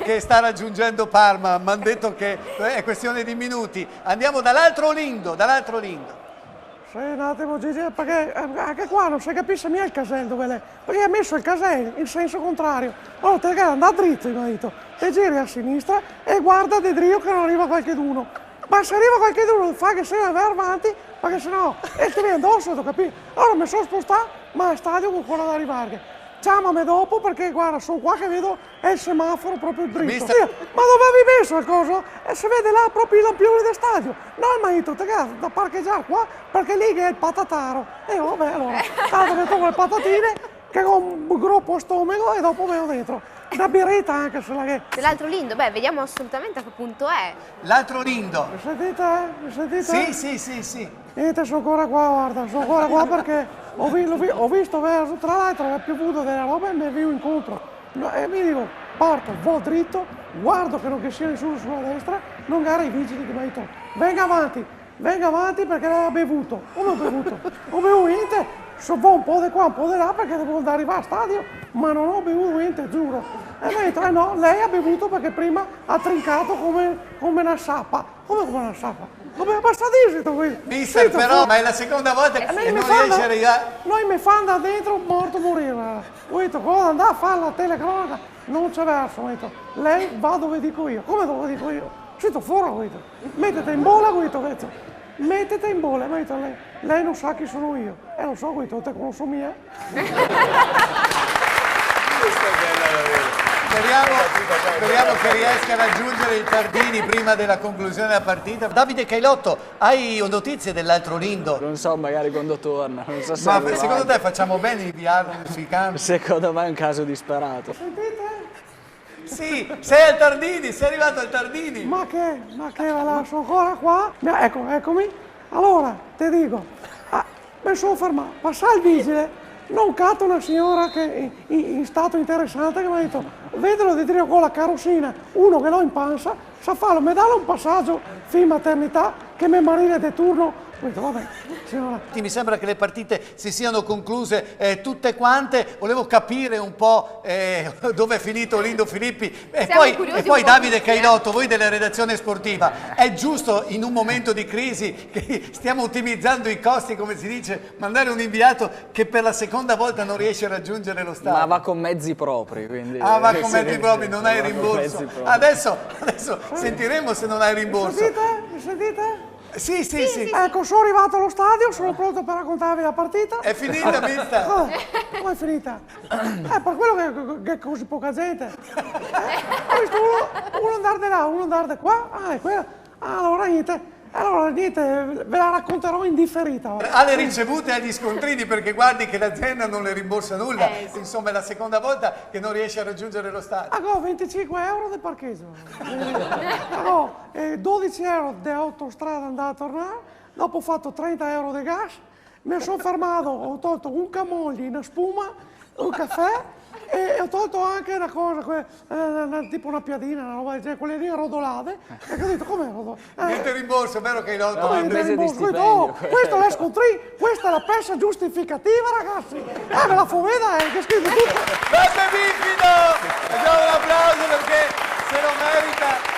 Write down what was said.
che sta raggiungendo Parma, mi hanno detto che è questione di minuti. Andiamo dall'altro Lindo, dall'altro Lindo. Sì, un attimo Gigi, perché anche qua non si capisce mica il casello dove è. Perché ha messo il casello in senso contrario. Allora te devi andare dritto, il marito, te giri a sinistra e guarda di drio che non arriva qualcheduno. Ma se arriva qualcheduno fa che se ne va avanti, perché sennò ti viene addosso, tu capisci? Allora mi sono spostato, ma al stadio con ancora da arrivare. Chiamami dopo perché guarda, sono qua che vedo è il semaforo proprio dritto. Sì, ma dove avevi messo il coso? E si vede là proprio i lampioni del stadio. No, il marito, te da parcheggiare qua perché lì che è il patataro. E vabbè, allora, tanto che tolgo le patatine, che ho un gruppo stomaco e dopo vengo dentro. Una birretta anche se la che... L'altro Lindo, beh, vediamo assolutamente a che punto è. L'altro Lindo. Mi sentite? Mi sentite? Sì. Niente, sono ancora qua, guarda, sono ancora qua perché ho visto, tra l'altro è piovuto della roba e mi vivo incontro. E mi dico, parto, vado dritto, guardo che non che sia nessuno sulla destra, non gara i vigili che mi dicono, venga avanti perché lei ha bevuto. Come ho bevuto? Non bevuto niente, vado un po' di qua, un po' di là perché devo arrivare al stadio, ma non ho bevuto niente, giuro. E mi ha detto, no, lei ha bevuto perché prima ha trincato come una sappa. Come una sappa? Come passadissimo qui. Mister, però, ma è la seconda volta che non riesce a arrivare. Noi mi fanno da dentro morto morire. Ho detto, cosa andare a fare la telecronaca? Non c'è verso, ho detto, lei va dove dico io. Come dove dico io? Uscito fuori, ho detto, mettete in bolla, ho detto, mettete in bolla, ho detto, lei non sa chi sono io. Lo so, ho detto, te conosco mia. Questa è bella davvero. Speriamo che riesca a raggiungere il Tardini prima della conclusione della partita. Davide Cailotto, hai notizie dell'altro Lindo? Non so, magari quando torna. Non so se ma secondo te facciamo bene di inviarlo sui campi? Secondo me è un caso disperato. Sentite? Sì, sei al Tardini, sei arrivato al Tardini. Ma che, la sono ancora qua? Eccomi. Allora, ti dico, mi sono fermato, passa il vigile. Non catto una signora che in stato interessante che mi ha detto vedelo di dire con la carrozzina, uno che l'ho in panza, sa farlo, mi dà un passaggio fin maternità che mi marina di turno. Ho detto, vabbè, signora. Mi sembra che le partite si siano concluse tutte quante, volevo capire un po' dove è finito Lindo Filippi e poi Davide Cailotto, voi della redazione sportiva, è giusto in un momento di crisi che stiamo ottimizzando i costi, come si dice, mandare un inviato che per la seconda volta non riesce a raggiungere lo stadio? Ma va con mezzi propri, quindi... va con mezzi propri, non hai rimborso. Adesso sentiremo se non hai rimborso. Mi sentite? Sì. Ecco, sono arrivato allo stadio, sono pronto per raccontarvi la partita. È finita, mister? Come è finita? Per quello che è così poca gente. Ho visto uno andare di là, uno andare di qua. È quello. Allora niente, ve la racconterò in differita. Alle ricevute e agli scontrini, perché guardi che l'azienda non le rimborsa nulla. Sì. Insomma, è la seconda volta che non riesce a raggiungere lo stadio. 25 euro del parcheggio. 12 euro di autostrada andare a tornare. Dopo ho fatto 30 euro di gas. Mi sono fermato, ho tolto un camogli, una spuma, un caffè. E ho tolto anche una cosa, tipo una piadina, una roba del genere, quelle lì rodolate. E ho detto, com'è rodolate? Niente rimborso, vero che l'ho No, invece di stipendio. Questo è l'escontri, questa è la peça giustificativa, ragazzi. Me la fu vedere, che scritto tutto. Beppe Bifido! Facciamo un applauso perché se lo merita.